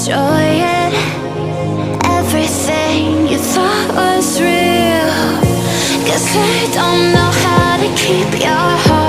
enjoy it. Everything you thought was real, guess I don't know how to keep your heart.